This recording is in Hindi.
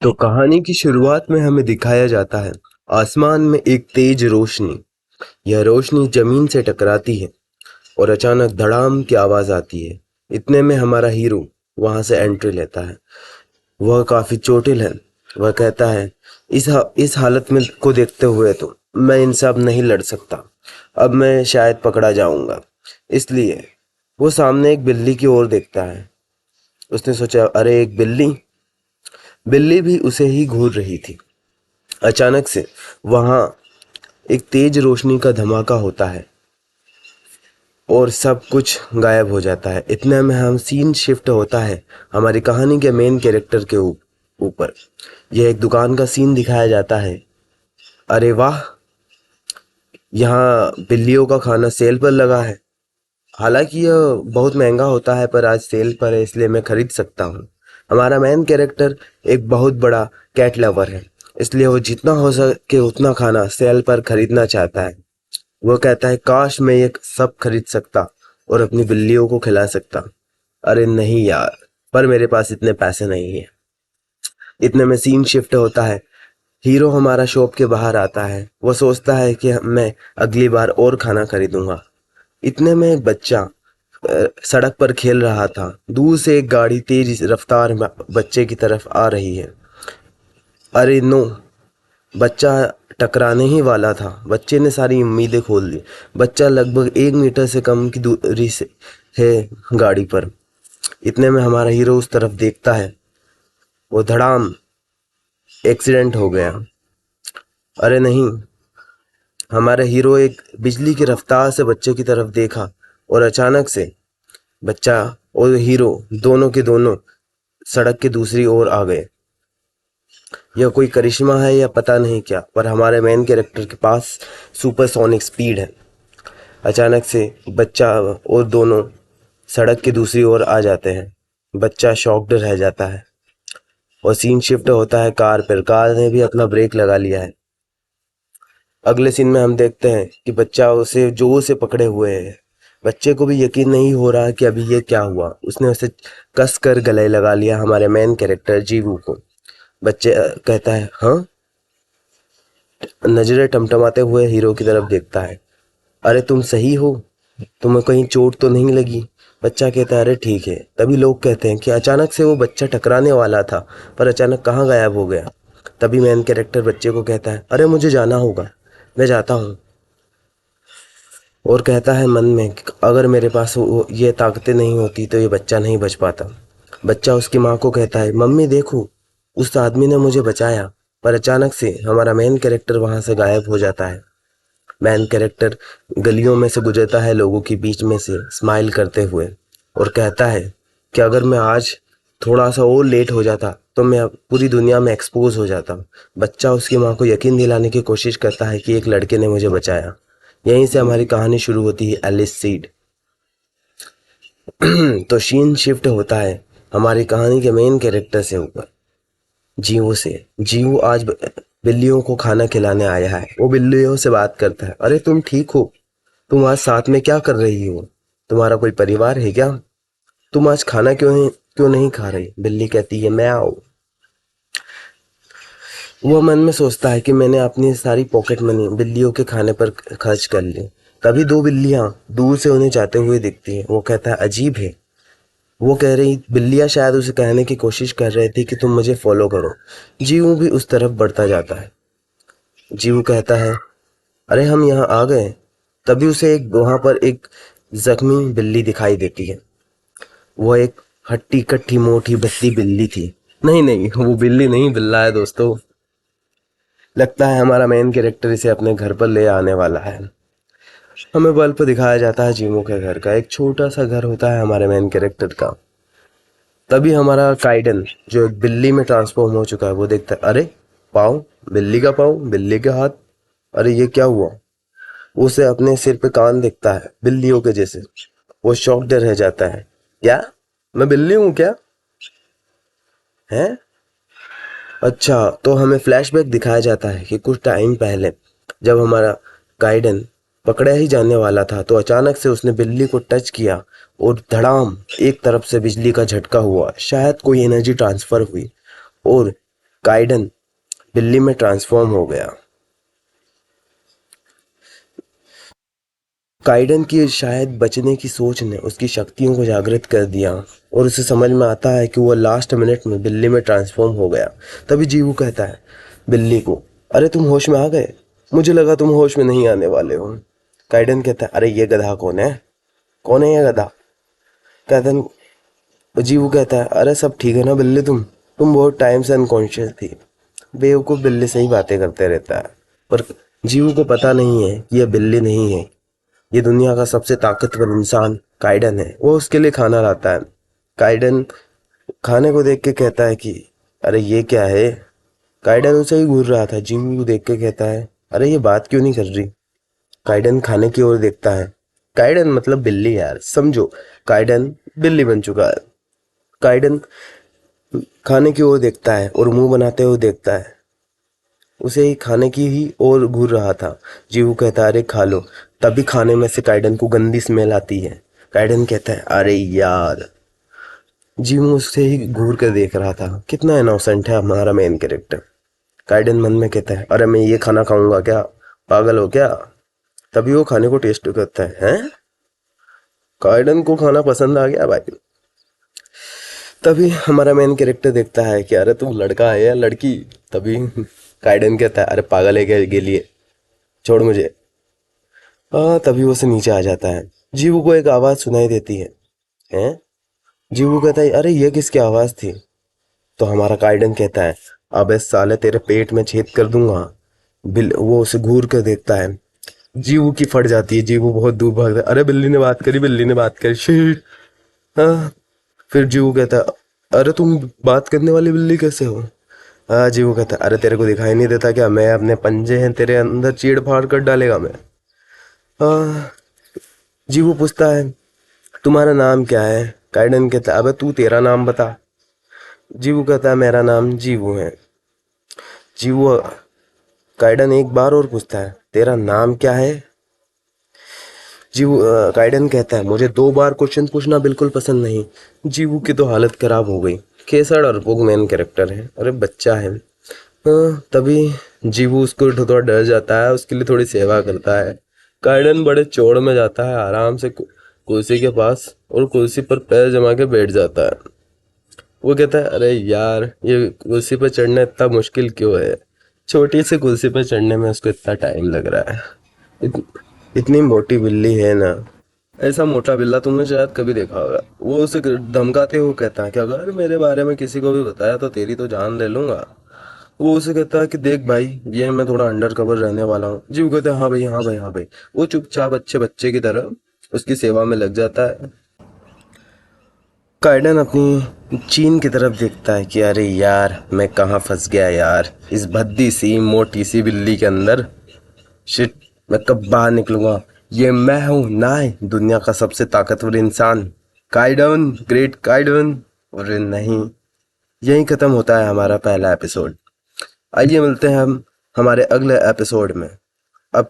तो कहानी की शुरुआत में हमें दिखाया जाता है आसमान में एक तेज रोशनी। यह रोशनी जमीन से टकराती है और अचानक धड़ाम की आवाज आती है। इतने में हमारा हीरो वहां से एंट्री लेता है। वह काफी चोटिल है। वह कहता है, इस हालत में को देखते हुए तो मैं इनसे अब नहीं लड़ सकता। अब मैं शायद पकड़ा जाऊंगा। इसलिए वो सामने एक बिल्ली की ओर देखता है। उसने सोचा, अरे एक बिल्ली। बिल्ली भी उसे ही घूर रही थी। अचानक से वहां एक तेज रोशनी का धमाका होता है और सब कुछ गायब हो जाता है। इतने में हम सीन शिफ्ट होता है हमारी कहानी के मेन कैरेक्टर के ऊपर। यह एक दुकान का सीन दिखाया जाता है। अरे वाह, यहाँ बिल्लियों का खाना सेल पर लगा है। हालांकि यह बहुत महंगा होता है पर आज सेल पर है इसलिए मैं खरीद सकता हूँ। हमारा मेन कैरेक्टर एक बहुत बड़ा कैट लवर है, इसलिए वो जितना हो सके उतना खाना सेल पर खरीदना चाहता है। वो कहता है, काश मैं ये सब खरीद सकता और अपनी बिल्लियों को खिला सकता। अरे नहीं यार, पर मेरे पास इतने पैसे नहीं है। इतने में सीन शिफ्ट होता है। हीरो हमारा शॉप के बाहर आता है। वो सोचता है कि मैं अगली बार और खाना खरीदूंगा। इतने में एक बच्चा सड़क पर खेल रहा था। दूर से एक गाड़ी तेज रफ्तार में बच्चे की तरफ आ रही है। अरे नो, बच्चा टकराने ही वाला था। बच्चे ने सारी उम्मीदें खोल दी। बच्चा लगभग 1 मीटर से कम की दूरी से है गाड़ी पर। इतने में हमारा हीरो उस तरफ देखता है। वो धड़ाम, एक्सीडेंट हो गया। अरे नहीं, हमारा हीरो एक बिजली की रफ्तार से बच्चे की तरफ देखा और अचानक से बच्चा और हीरो दोनों के दोनों सड़क के दूसरी ओर आ गए। यह कोई करिश्मा है या पता नहीं क्या, पर हमारे मेन कैरेक्टर के पास सुपरसोनिक स्पीड है। अचानक से बच्चा और दोनों सड़क की दूसरी ओर आ जाते हैं। बच्चा शॉक्ड रह जाता है और सीन शिफ्ट होता है कार पर। कार ने भी अपना ब्रेक लगा लिया है। अगले सीन में हम देखते हैं कि बच्चा उसे जोर से पकड़े हुए है। बच्चे को भी यकीन नहीं हो रहा कि अभी ये क्या हुआ। उसने उसे कस कर गले लगा लिया हमारे मेन कैरेक्टर जीवू को। बच्चे कहता है, हाँ। नजरें टमटमाते हुए हीरो की तरफ देखता है। अरे तुम सही हो? तुम्हें कहीं चोट तो नहीं लगी? बच्चा कहता है, अरे ठीक है। तभी लोग कहते हैं कि अचानक से वो बच्चा टकराने वाला था पर अचानक कहाँ गायब हो गया। तभी मेन कैरेक्टर बच्चे को कहता है, अरे मुझे जाना होगा, मैं जाता हूँ। और कहता है मन में कि अगर मेरे पास ये ताकतें नहीं होती तो ये बच्चा नहीं बच पाता। बच्चा उसकी माँ को कहता है, मम्मी देखो, उस आदमी ने मुझे बचाया। पर अचानक से हमारा मेन कैरेक्टर वहां से गायब हो जाता है। मैन कैरेक्टर गलियों में से गुजरता है, लोगों के बीच में से स्माइल करते हुए, और कहता है कि अगर मैं आज थोड़ा सा और लेट हो जाता तो मैं पूरी दुनिया में एक्सपोज हो जाता। बच्चा उसकी माँ को यकीन दिलाने की कोशिश करता है कि एक लड़के ने मुझे बचाया। यहीं से हमारी कहानी शुरू होती है, एलिस सीड। तो सीन शिफ्ट होता है हमारी कहानी के मेन कैरेक्टर से ऊपर, जीवो से। जीवो आज बिल्लियों को खाना खिलाने आया है। वो बिल्लियों से बात करता है, अरे तुम ठीक हो? तुम आज साथ में क्या कर रही हो? तुम्हारा कोई परिवार है क्या? तुम आज खाना क्यों नहीं खा रही? बिल्ली कहती है, मैं आओ। वह मन में सोचता है कि मैंने अपनी सारी पॉकेट मनी बिल्लियों के खाने पर खर्च कर ली। तभी दो बिल्लियां दूर से उन्हें जाते हुए दिखती हैं। वो कहता है, अजीब है। वो कह रही बिल्लियां शायद उसे कहने की कोशिश कर रही थी कि तुम मुझे फॉलो करो। जीवू भी उस तरफ बढ़ता जाता है। जीवू कहता है, अरे हम यहाँ आ गए। तभी उसे वहां पर एक जख्मी बिल्ली दिखाई देती है। वो एक हट्टी कट्टी मोटी बत्ती बिल्ली थी। नहीं नहीं, वो बिल्ली नहीं, बिल्ला है दोस्तों। लगता है हमारा मेन कैरेक्टर इसे अपने घर पर ले आने वाला है। हमें बल्ब दिखाया जाता है जीमू के घर का। एक छोटा सा घर होता है हमारे मेन कैरेक्टर का। तभी हमारा काइडन, जो एक बिल्ली में ट्रांसफॉर्म हो चुका है, वो देखता है, अरे पाँव, बिल्ली का पाँव, बिल्ली के हाथ। अरे ये क्या हुआ? उसे अपने सिर पे कान दिखता है बिल्लियों के जैसे। वो शॉक्ड रह जाता है। क्या, मैं बिल्ली हूँ क्या? हैं? अच्छा, तो हमें फ्लैशबैक दिखाया जाता है कि कुछ टाइम पहले जब हमारा गाइडन पकड़ा ही जाने वाला था तो अचानक से उसने बिल्ली को टच किया और धड़ाम, एक तरफ से बिजली का झटका हुआ। शायद कोई एनर्जी ट्रांसफर हुई और काइडन बिल्ली में ट्रांसफॉर्म हो गया। काइडन की शायद बचने की सोच ने उसकी शक्तियों को जागृत कर दिया और उसे समझ में आता है कि वो लास्ट मिनट में बिल्ली में ट्रांसफॉर्म हो गया। तभी जीवू कहता है बिल्ली को, अरे तुम होश में आ गए, मुझे लगा तुम होश में नहीं आने वाले हो। काइडन कहता है, अरे ये गधा कौन है, कौन है ये गधा? काइडन जीवू कहता है, अरे सब ठीक है ना बिल्ली, तुम बहुत टाइम से अनकॉन्शियस थी। बेवकूफ़ बिल्ली सही बातें करते रहता है, पर जीवू को पता नहीं है कि यह बिल्ली नहीं है, ये दुनिया का सबसे ताकतवर इंसान काइडन है। वो उसके लिए खाना लाता है। काइडन खाने को देख के कहता है कि अरे ये क्या है? काइडन उसे ही घूर रहा था। जीवू देख के कहता है, अरे ये बात क्यों नहीं कर रही? काइडन खाने की ओर देखता है। काइडन मतलब बिल्ली यार, समझो, काइडन बिल्ली बन चुका है। काइडन खाने की ओर देखता है और मुंह बनाते हुए देखता है, उसे ही खाने की ही ओर घूर रहा था। जीवू कहता है, अरे खा लो। तभी खाने में से काइडन को गंदी स्मेल आती है। काइडन कहता है, अरे यार। जीवू उसे ही घूर कर देख रहा था। कितना इनोसेंट है हमारा मेन कैरेक्टर। काइडन मन में कहता है, अरे मैं ये खाना खाऊंगा क्या, पागल हो क्या? तभी वो खाने को टेस्ट करता है। हैं? काइडन को खाना पसंद आ गया भाई। तभी हमारा मेन कैरेक्टर देखता है कि अरे तू लड़का है या लड़की। तभी काइडन कहता है, अरे पागल है क्या के लिए, छोड़ मुझे। हाँ, तभी वो से नीचे आ जाता है। जीवू को एक आवाज सुनाई देती है। हैं? जीवू कहता है, अरे ये किसकी आवाज थी? तो हमारा काइडन कहता है, अबे साले तेरे पेट में छेद कर दूंगा। बिल वो उसे घूर कर देखता है। जीवू की फट जाती है। जीवू बहुत दूर भागता है। अरे बिल्ली ने बात करी, बिल्ली ने बात करी, शिट। हाँ। फिर जीवू कहता है, अरे तुम बात करने वाली बिल्ली कैसे हो? हाँ, जीवू कहता है, अरे तेरे को दिखाई नहीं देता क्या, मैं अपने पंजे हैं तेरे अंदर चीड़ फाड़ कर डालेगा मैं। हाँ। जीवू पूछता है, तुम्हारा नाम क्या है? काइडन कहता है, अबे तू तेरा नाम बता। जीवू कहता है, मेरा नाम जीवू है। जीवू काइडन एक बार और पूछता है, तेरा नाम क्या है? जीवू काइडन कहता है, मुझे दो बार क्वेश्चन पूछना बिल्कुल पसंद नहीं। जीवू की तो हालत खराब हो गई। खेसड़ और पुग मेन कैरेक्टर है, अरे बच्चा है। तभी जीवू उसको थोड़ा डर जाता है, उसके लिए थोड़ी सेवा करता है। काइडन बड़े चौड़ में जाता है आराम से कुर्सी के पास और कुर्सी पर पैर जमा के बैठ जाता है। वो कहता है, अरे यार ये कुर्सी पर चढ़ना इतना मुश्किल क्यों है? छोटी सी कुर्सी पर चढ़ने में उसको इतना टाइम लग रहा है। इत, इतनी मोटी बिल्ली है ना। ऐसा मोटा बिल्ला तुमने शायद कभी देखा होगा। वो उसे धमकाते हुए कहता है कि अगर मेरे बारे में किसी को भी बताया तो तेरी तो जान ले लूंगा। वो उसे कहता है कि देख भाई, ये मैं थोड़ा अंडर कवर रहने वाला हूँ। जीव कहता है, हाँ भाई, हाँ भाई, हाँ भाई। वो चुपचाप अच्छे बच्चे की तरह उसकी सेवा में लग जाता है। काइडन अपनी चीन की तरफ देखता है कि अरे यार मैं कहाँ फंस गया यार, इस भद्दी सी मोटी सी बिल्ली के अंदर। शिट, मैं कब बाहर निकलूंगा? ये मैं हूँ नाय, दुनिया का सबसे ताकतवर इंसान, काइडन, ग्रेट काइडन। और नहीं, यहीं खत्म होता है हमारा पहला एपिसोड। आइए मिलते हैं हम हमारे अगले एपिसोड में। अब